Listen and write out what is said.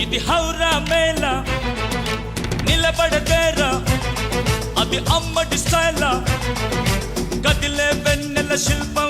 ఇది హౌరా మేళ నిలబడదేరా అది అమ్మడి స్టైల కదిలే వెన్నెల శిల్పం